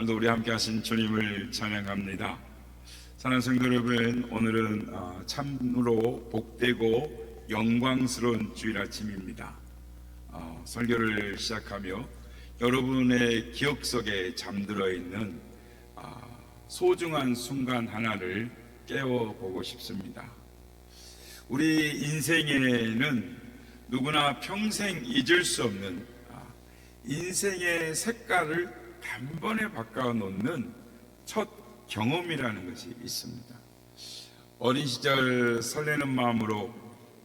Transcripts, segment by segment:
오늘도 우리 함께 하신 주님을 찬양합니다. 사랑하는 성도 여러분, 오늘은 참으로 복되고 영광스러운 주일 아침입니다. 설교를 시작하며 여러분의 기억 속에 잠들어 있는 소중한 순간 하나를 깨워보고 싶습니다. 우리 인생에는 누구나 평생 잊을 수 없는 인생의 색깔을 단번에 바꿔놓는 첫 경험이라는 것이 있습니다. 어린 시절 설레는 마음으로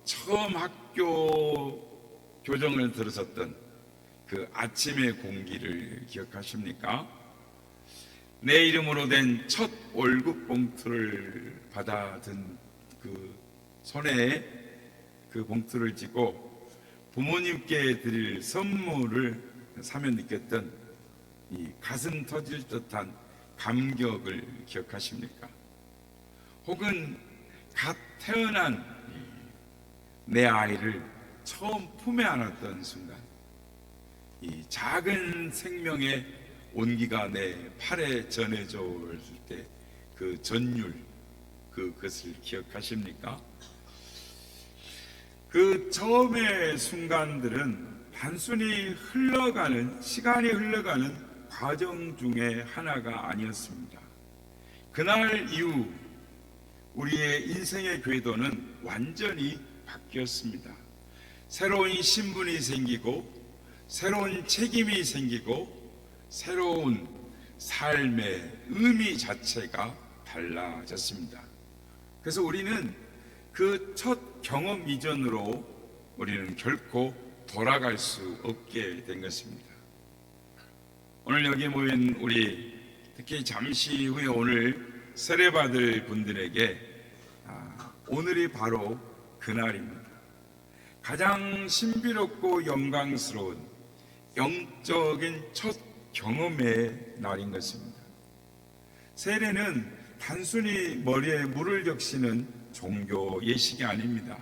처음 학교 교정을 들었었던 그 아침의 공기를 기억하십니까? 내 이름으로 된 첫 월급 봉투를 받아든 그 손에 그 봉투를 쥐고 부모님께 드릴 선물을 사며 느꼈던 이 가슴 터질 듯한 감격을 기억하십니까? 혹은 갓 태어난 내 아이를 처음 품에 안았던 순간, 이 작은 생명의 온기가 내 팔에 전해져 올 때 그 전율, 그것을 기억하십니까? 그 처음의 순간들은 단순히 시간이 흘러가는 과정 중에 하나가 아니었습니다. 그날 이후 우리의 인생의 궤도는 완전히 바뀌었습니다. 새로운 신분이 생기고 새로운 책임이 생기고 새로운 삶의 의미 자체가 달라졌습니다. 그래서 우리는 그 첫 경험 이전으로 우리는 결코 돌아갈 수 없게 된 것입니다. 오늘 여기 모인 우리 특히 잠시 후에 오늘 세례받을 분들에게 오늘이 바로 그날입니다. 가장 신비롭고 영광스러운 영적인 첫 경험의 날인 것입니다. 세례는 단순히 머리에 물을 적시는 종교 예식이 아닙니다.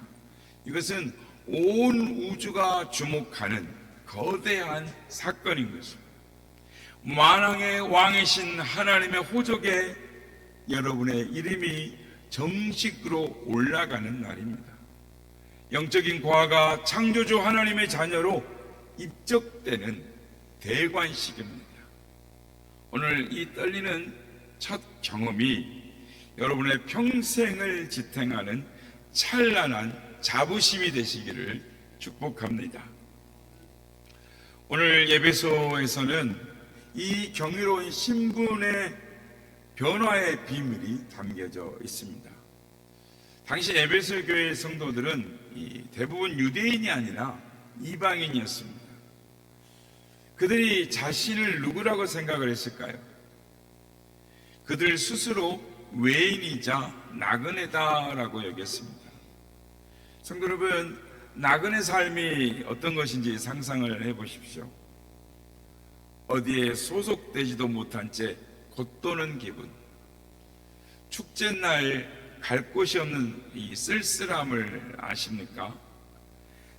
이것은 온 우주가 주목하는 거대한 사건인 것입니다. 만왕의 왕이신 하나님의 호적에 여러분의 이름이 정식으로 올라가는 날입니다. 영적인 과가 창조주 하나님의 자녀로 입적되는 대관식입니다. 오늘 이 떨리는 첫 경험이 여러분의 평생을 지탱하는 찬란한 자부심이 되시기를 축복합니다. 오늘 예배소에서는 이 경이로운 신분의 변화의 비밀이 담겨져 있습니다. 당시 에베소 교회 성도들은 대부분 유대인이 아니라 이방인이었습니다. 그들이 자신을 누구라고 생각을 했을까요? 그들 스스로 외인이자 나그네다라고 여겼습니다. 성도 여러분, 나그네 삶이 어떤 것인지 상상을 해보십시오. 어디에 소속되지도 못한 채 겉도는 기분, 축제날 갈 곳이 없는 이 쓸쓸함을 아십니까?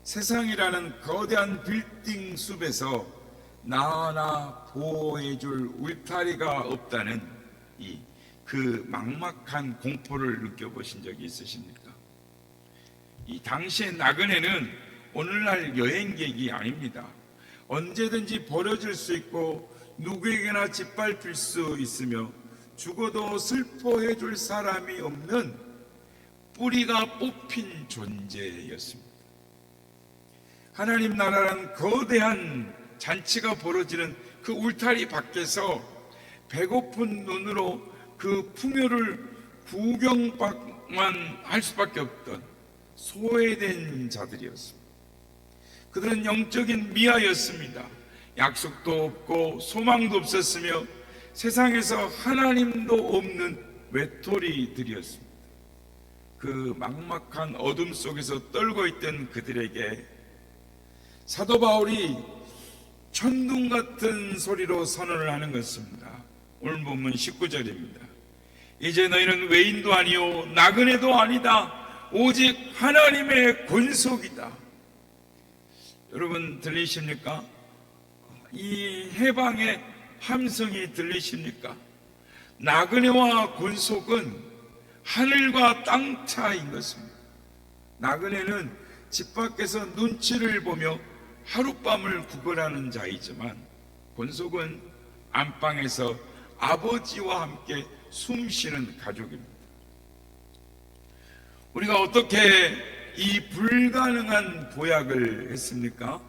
세상이라는 거대한 빌딩 숲에서 나 하나 보호해줄 울타리가 없다는 그 막막한 공포를 느껴보신 적이 있으십니까? 이 당시의 나그네는 오늘날 여행객이 아닙니다. 언제든지 버려질 수 있고 누구에게나 짓밟힐 수 있으며 죽어도 슬퍼해 줄 사람이 없는 뿌리가 뽑힌 존재였습니다. 하나님 나라란 거대한 잔치가 벌어지는 그 울타리 밖에서 배고픈 눈으로 그 풍요를 구경만 할 수밖에 없던 소외된 자들이었습니다. 그들은 영적인 미아였습니다. 약속도 없고 소망도 없었으며 세상에서 하나님도 없는 외톨이들이었습니다. 그 막막한 어둠 속에서 떨고 있던 그들에게 사도 바울이 천둥 같은 소리로 선언을 하는 것입니다. 오늘 본문 19절입니다. 이제 너희는 외인도 아니요 나그네도 아니다. 오직 하나님의 권속이다. 여러분 들리십니까? 이 해방의 함성이 들리십니까? 나그네와 권속은 하늘과 땅 차이인 것입니다. 나그네는 집 밖에서 눈치를 보며 하룻밤을 구걸하는 자이지만, 권속은 안방에서 아버지와 함께 숨쉬는 가족입니다. 우리가 어떻게 이 불가능한 보약을 했습니까?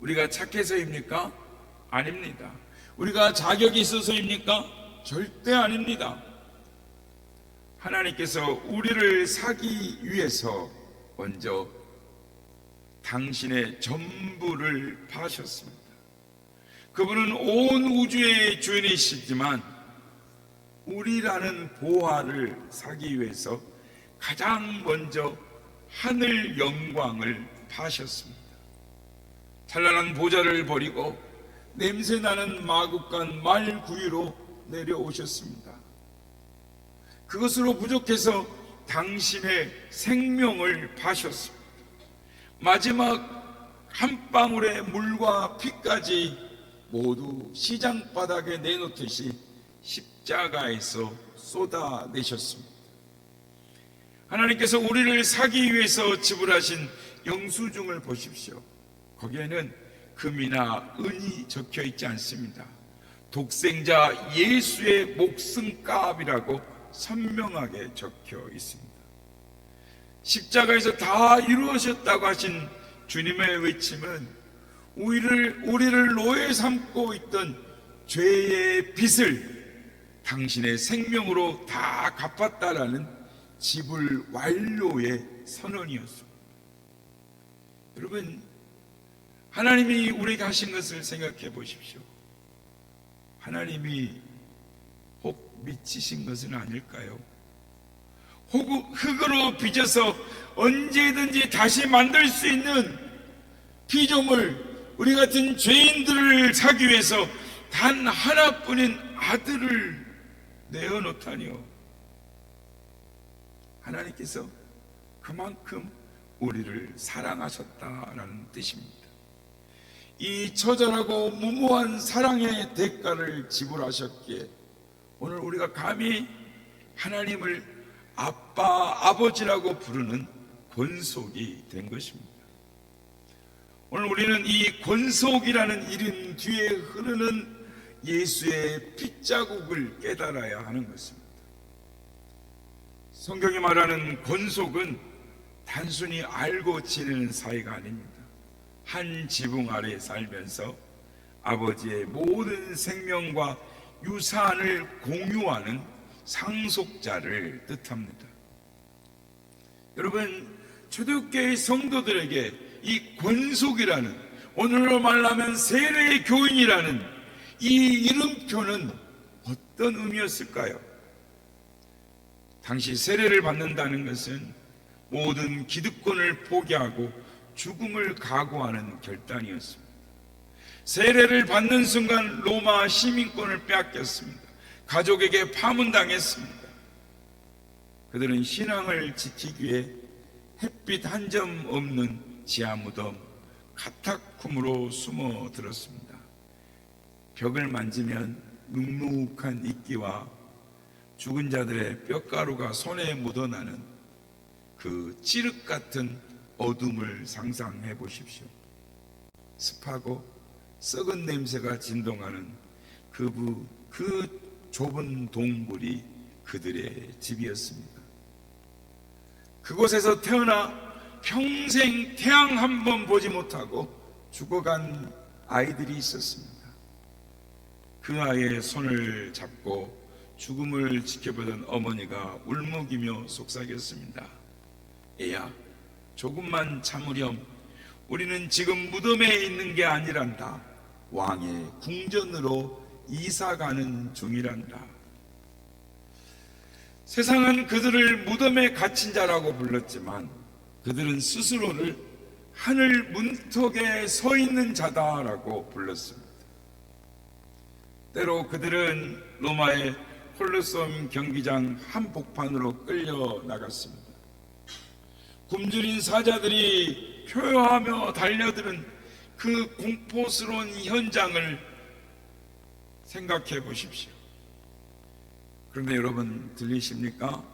우리가 착해서입니까? 아닙니다. 우리가 자격이 있어서입니까? 절대 아닙니다. 하나님께서 우리를 사기 위해서 먼저 당신의 전부를 파셨습니다. 그분은 온 우주의 주인이시지만 우리라는 보화를 사기 위해서 가장 먼저 하늘 영광을 파셨습니다. 찬란한 보좌를 버리고 냄새나는 마국간 말구유로 내려오셨습니다. 그것으로 부족해서 당신의 생명을 파셨습니다. 마지막 한 방울의 물과 피까지 모두 시장바닥에 내놓듯이 십자가에서 쏟아내셨습니다. 하나님께서 우리를 사기 위해서 지불하신 영수증을 보십시오. 거기에는 금이나 은이 적혀 있지 않습니다. 독생자 예수의 목숨값이라고 선명하게 적혀 있습니다. 십자가에서 다 이루어졌다고 하신 주님의 외침은 우리를 노예 삼고 있던 죄의 빚을 당신의 생명으로 다 갚았다라는 지불 완료의 선언이었습니다. 여러분, 하나님이 우리에게 하신 것을 생각해 보십시오. 하나님이 혹 미치신 것은 아닐까요? 혹 흙으로 빚어서 언제든지 다시 만들 수 있는 피조물, 우리 같은 죄인들을 사기 위해서 단 하나뿐인 아들을 내어놓다니요. 하나님께서 그만큼 우리를 사랑하셨다라는 뜻입니다. 이 처절하고 무모한 사랑의 대가를 지불하셨기에 오늘 우리가 감히 하나님을 아빠, 아버지라고 부르는 권속이 된 것입니다. 오늘 우리는 이 권속이라는 이름 뒤에 흐르는 예수의 핏자국을 깨달아야 하는 것입니다. 성경이 말하는 권속은 단순히 알고 지내는 사이가 아닙니다. 한 지붕 아래 살면서 아버지의 모든 생명과 유산을 공유하는 상속자를 뜻합니다. 여러분, 초대교회의 성도들에게 이 권속이라는, 오늘로 말하면 세례 교인이라는 이 이름표는 어떤 의미였을까요? 당시 세례를 받는다는 것은 모든 기득권을 포기하고 죽음을 각오하는 결단이었습니다. 세례를 받는 순간 로마 시민권을 빼앗겼습니다. 가족에게 파문당했습니다. 그들은 신앙을 지키기 위해 햇빛 한 점 없는 지하무덤 카타쿰으로 숨어들었습니다. 벽을 만지면 눅눅한 이끼와 죽은 자들의 뼈가루가 손에 묻어나는 그 찌륵 같은 어둠을 상상해 보십시오. 습하고 썩은 냄새가 진동하는 그 좁은 동굴이 그들의 집이었습니다. 그곳에서 태어나 평생 태양 한 번 보지 못하고 죽어간 아이들이 있었습니다. 그 아이의 손을 잡고 죽음을 지켜보던 어머니가 울먹이며 속삭였습니다. 애야, 조금만 참으렴. 우리는 지금 무덤에 있는 게 아니란다. 왕의 궁전으로 이사가는 중이란다. 세상은 그들을 무덤에 갇힌 자라고 불렀지만 그들은 스스로를 하늘 문턱에 서 있는 자다라고 불렀습니다. 때로 그들은 로마의 콜로세움 경기장 한복판으로 끌려 나갔습니다. 굶주린 사자들이 표효하며 달려드는 그 공포스러운 현장을 생각해 보십시오. 그런데 여러분 들리십니까?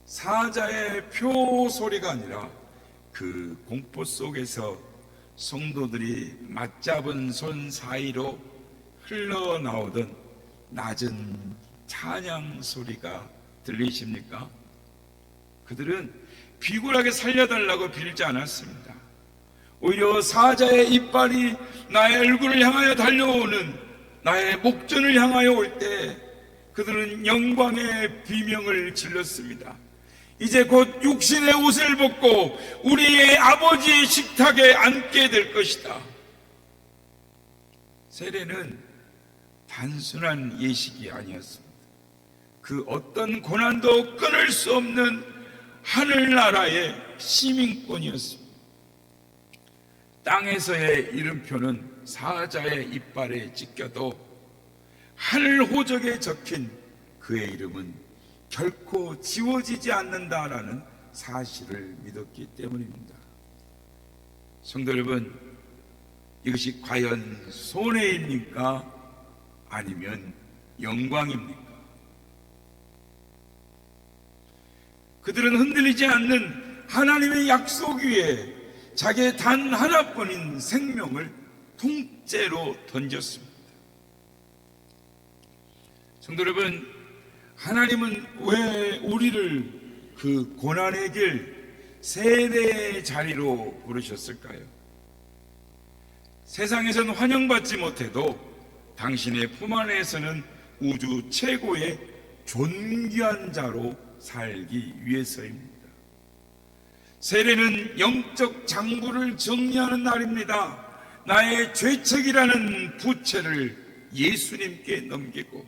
사자의 표 소리가 아니라 그 공포 속에서 성도들이 맞잡은 손 사이로 흘러나오던 낮은 찬양 소리가 들리십니까? 그들은 비굴하게 살려달라고 빌지 않았습니다. 오히려 사자의 이빨이 나의 얼굴을 향하여 달려오는 나의 목전을 향하여 올 때 그들은 영광의 비명을 질렀습니다. 이제 곧 육신의 옷을 벗고 우리의 아버지의 식탁에 앉게 될 것이다. 세례는 단순한 예식이 아니었습니다. 그 어떤 고난도 끊을 수 없는 하늘나라의 시민권이었습니다. 땅에서의 이름표는 사자의 이빨에 찍혀도 하늘 호적에 적힌 그의 이름은 결코 지워지지 않는다라는 사실을 믿었기 때문입니다. 성도 여러분, 이것이 과연 손해입니까? 아니면 영광입니까? 그들은 흔들리지 않는 하나님의 약속 위에 자기의 단 하나뿐인 생명을 통째로 던졌습니다. 성도 여러분, 하나님은 왜 우리를 그 고난의 길 세례의 자리로 부르셨을까요? 세상에서는 환영받지 못해도 당신의 품 안에서는 우주 최고의 존귀한 자로 살기 위해서입니다. 세례는 영적 장부를 정리하는 날입니다. 나의 죄책이라는 부채를 예수님께 넘기고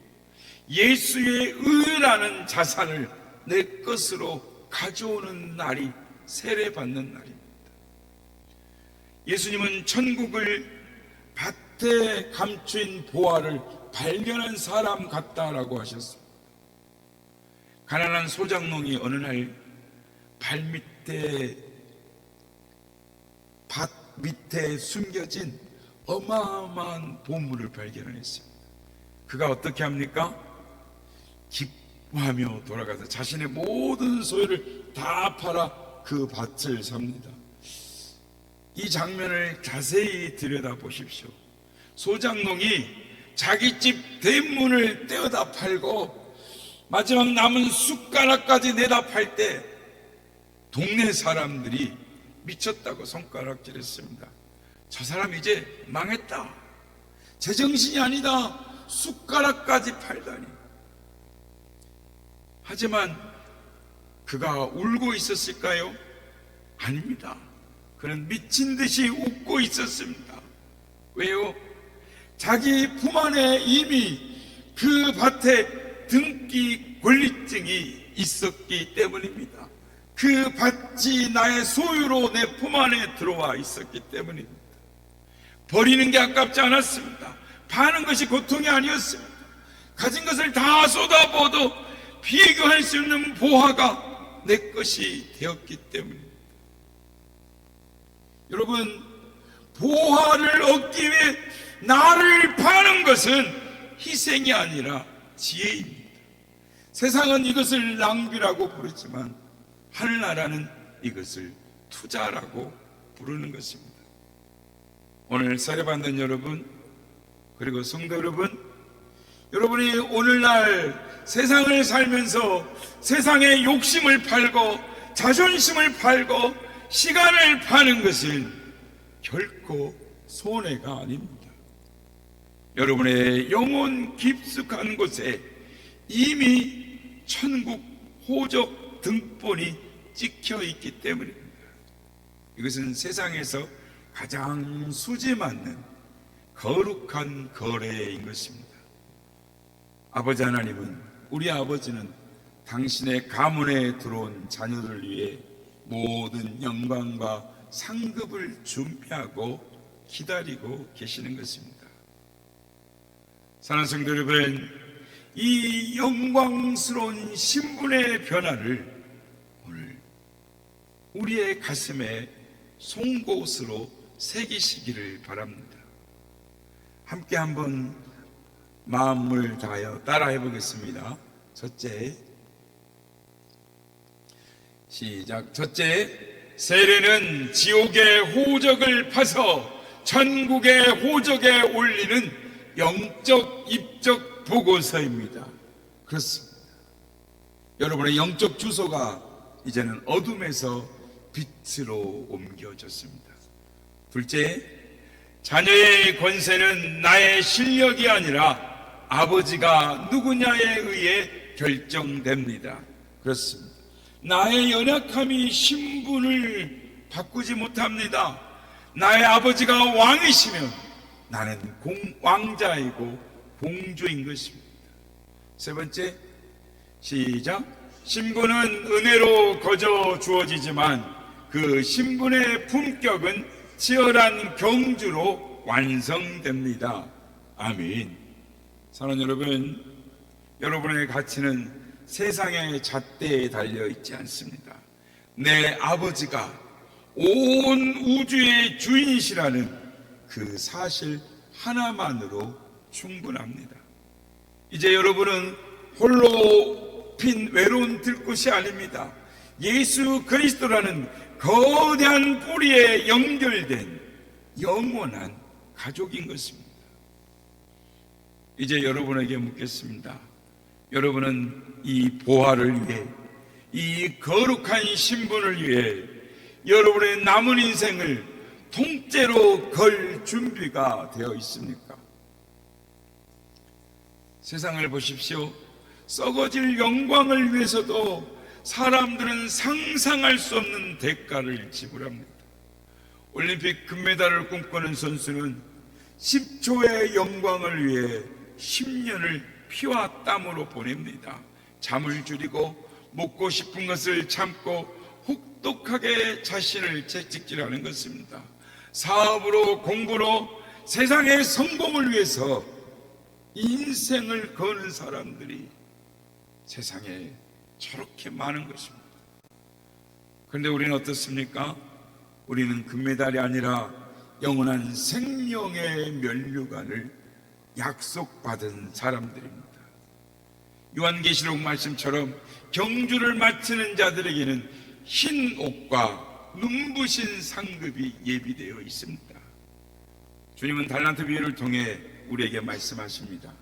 예수의 의라는 자산을 내 것으로 가져오는 날이 세례받는 날입니다. 예수님은 천국을 밭에 감춘 보화를 발견한 사람 같다라고 하셨습니다. 가난한 소장농이 어느 날 밭 밑에 숨겨진 어마어마한 보물을 발견했습니다. 그가 어떻게 합니까? 기뻐하며 돌아가서 자신의 모든 소유를 다 팔아 그 밭을 삽니다. 이 장면을 자세히 들여다보십시오. 소장농이 자기 집 대문을 떼어다 팔고 마지막 남은 숟가락까지 내다 팔 때 동네 사람들이 미쳤다고 손가락질했습니다. 저 사람 이제 망했다. 제정신이 아니다. 숟가락까지 팔다니. 하지만 그가 울고 있었을까요? 아닙니다. 그는 미친 듯이 웃고 있었습니다. 왜요? 자기 품 안에 이미 그 밭에 등기 권리증이 있었기 때문입니다. 그 밭이 나의 소유로 내 품 안에 들어와 있었기 때문입니다. 버리는 게 아깝지 않았습니다. 파는 것이 고통이 아니었습니다. 가진 것을 다 쏟아부어도 비교할 수 없는 보화가 내 것이 되었기 때문입니다. 여러분, 보화를 얻기 위해 나를 파는 것은 희생이 아니라 지혜입니다. 세상은 이것을 낭비라고 부르지만 하늘나라는 이것을 투자라고 부르는 것입니다. 오늘 세례받는 여러분, 그리고 성도 여러분, 여러분이 오늘날 세상을 살면서 세상의 욕심을 팔고 자존심을 팔고 시간을 파는 것은 결코 손해가 아닙니다. 여러분의 영혼 깊숙한 곳에 이미 천국 호적 등본이 찍혀 있기 때문입니다. 이것은 세상에서 가장 수지 맞는 거룩한 거래인 것입니다. 아버지 하나님은, 우리 아버지는 당신의 가문에 들어온 자녀들 위해 모든 영광과 상급을 준비하고 기다리고 계시는 것입니다. 사랑하는 성도 여러분, 이 영광스러운 신분의 변화를 오늘 우리의 가슴에 송곳으로 새기시기를 바랍니다. 함께 한번 마음을 다하여 따라해 보겠습니다. 첫째, 시작. 첫째, 세례는 지옥의 호적을 파서 천국의 호적에 올리는 영적 입적 보고서입니다. 그렇습니다. 여러분의 영적 주소가 이제는 어둠에서 빛으로 옮겨졌습니다. 둘째, 자녀의 권세는 나의 실력이 아니라 아버지가 누구냐에 의해 결정됩니다. 그렇습니다. 나의 연약함이 신분을 바꾸지 못합니다. 나의 아버지가 왕이시면 나는 왕자이고 공주인 것입니다. 세 번째, 시작. 신분은 은혜로 거저 주어지지만 그 신분의 품격은 치열한 경주로 완성됩니다. 아멘. 사랑하는 여러분, 여러분의 가치는 세상의 잣대에 달려 있지 않습니다. 내 아버지가 온 우주의 주인이시라는 그 사실 하나만으로 충분합니다. 이제 여러분은 홀로 핀 외로운 들꽃이 아닙니다. 예수 그리스도라는 거대한 뿌리에 연결된 영원한 가족인 것입니다. 이제 여러분에게 묻겠습니다. 여러분은 이 보화를 위해, 이 거룩한 신분을 위해 여러분의 남은 인생을 통째로 걸 준비가 되어 있습니까? 세상을 보십시오. 썩어질 영광을 위해서도 사람들은 상상할 수 없는 대가를 지불합니다. 올림픽 금메달을 꿈꾸는 선수는 10초의 영광을 위해 10년을 피와 땀으로 보냅니다. 잠을 줄이고 먹고 싶은 것을 참고 혹독하게 자신을 채찍질하는 것입니다. 사업으로, 공부로, 세상의 성공을 위해서 인생을 거는 사람들이 세상에 저렇게 많은 것입니다. 그런데 우리는 어떻습니까? 우리는 금메달이 아니라 영원한 생명의 면류관을 약속받은 사람들입니다. 요한계시록 말씀처럼 경주를 마치는 자들에게는 흰 옷과 눈부신 상급이 예비되어 있습니다. 주님은 달란트 비유를 통해 우리에게 말씀하십니다.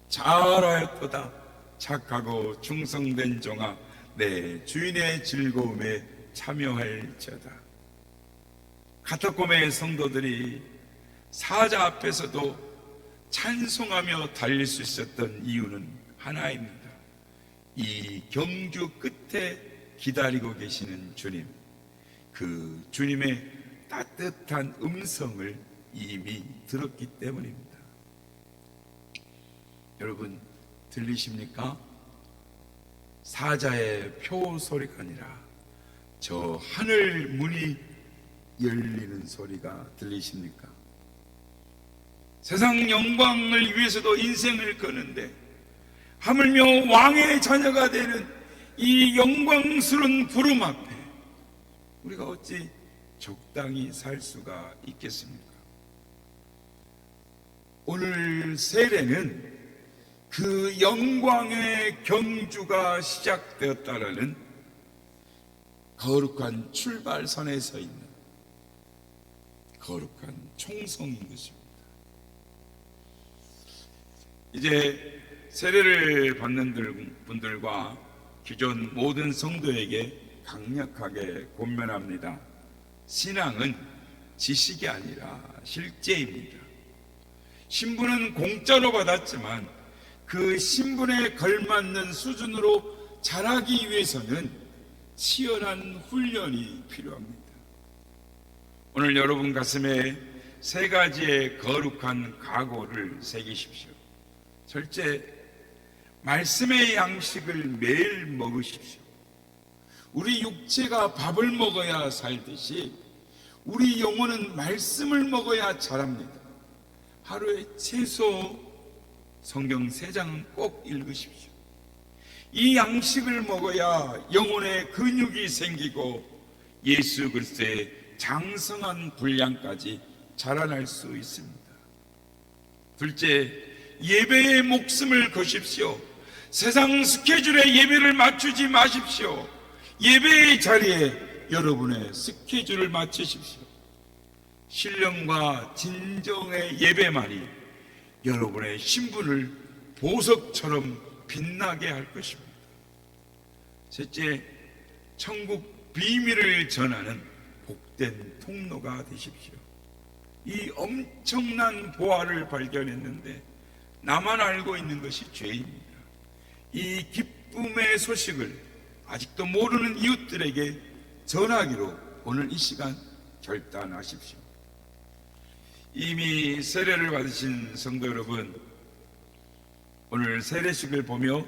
잘하였도다 착하고 충성된 종아, 내 주인의 즐거움에 참여할지어다. 카타콤의 성도들이 사자 앞에서도 찬송하며 달릴 수 있었던 이유는 하나입니다. 이 경주 끝에 기다리고 계시는 주님, 그 주님의 따뜻한 음성을 이미 들었기 때문입니다. 여러분 들리십니까? 사자의 표 소리가 아니라 저 하늘 문이 열리는 소리가 들리십니까? 세상 영광을 위해서도 인생을 거는데 하물며 왕의 자녀가 되는 이 영광스러운 부름 앞에 우리가 어찌 적당히 살 수가 있겠습니까? 오늘 세례는 그 영광의 경주가 시작되었다라는 거룩한 출발선에 서 있는 거룩한 총성인 것입니다. 이제 세례를 받는 분들과 기존 모든 성도에게 강력하게 권면합니다. 신앙은 지식이 아니라 실제입니다. 신분은 공짜로 받았지만 그 신분에 걸맞는 수준으로 자라기 위해서는 치열한 훈련이 필요합니다. 오늘 여러분 가슴에 세 가지의 거룩한 각오를 새기십시오. 첫째, 말씀의 양식을 매일 먹으십시오. 우리 육체가 밥을 먹어야 살듯이 우리 영혼은 말씀을 먹어야 자랍니다. 하루에 최소 성경 3장은 꼭 읽으십시오. 이 양식을 먹어야 영혼의 근육이 생기고 예수 그리스도의 장성한 분량까지 자라날 수 있습니다. 둘째, 예배에 목숨을 거십시오. 세상 스케줄에 예배를 맞추지 마십시오. 예배의 자리에 여러분의 스케줄을 맞추십시오. 신령과 진정의 예배만이 여러분의 신분을 보석처럼 빛나게 할 것입니다. 셋째, 천국 비밀을 전하는 복된 통로가 되십시오. 이 엄청난 보화를 발견했는데 나만 알고 있는 것이 죄입니다. 이 기쁨의 소식을 아직도 모르는 이웃들에게 전하기로 오늘 이 시간 결단하십시오. 이미 세례를 받으신 성도 여러분, 오늘 세례식을 보며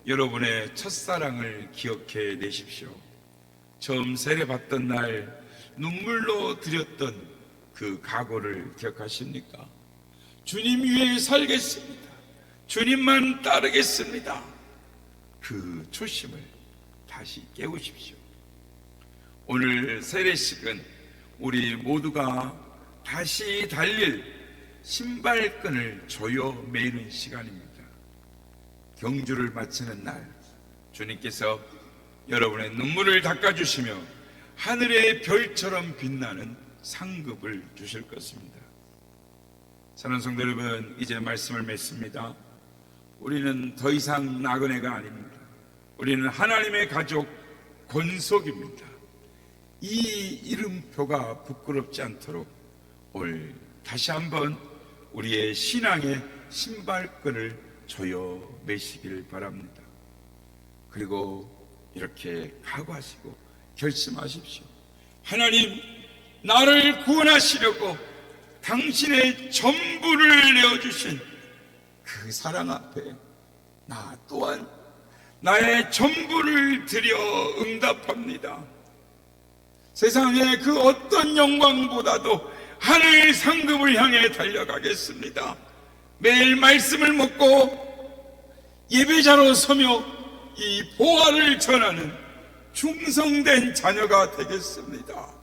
여러분의 첫사랑을 기억해 내십시오. 처음 세례 받던 날 눈물로 드렸던 그 각오를 기억하십니까? 주님 위해 살겠습니다. 주님만 따르겠습니다. 그 초심을 다시 깨우십시오. 오늘 세례식은 우리 모두가 다시 달릴 신발끈을 조여 매는 시간입니다. 경주를 마치는 날 주님께서 여러분의 눈물을 닦아주시며 하늘의 별처럼 빛나는 상급을 주실 것입니다. 사랑하는 성도 여러분, 이제 말씀을 맺습니다. 우리는 더 이상 나그네가 아닙니다. 우리는 하나님의 가족 권속입니다. 이 이름표가 부끄럽지 않도록 오늘 다시 한번 우리의 신앙의 신발끈을 조여 매시길 바랍니다. 그리고 이렇게 각오하시고 결심하십시오. 하나님, 나를 구원하시려고 당신의 전부를 내어주신 그 사랑 앞에 나 또한 나의 전부를 드려 응답합니다. 세상의 그 어떤 영광보다도 하늘 상급을 향해 달려가겠습니다. 매일 말씀을 먹고 예배자로 서며 이 보화를 전하는 충성된 자녀가 되겠습니다.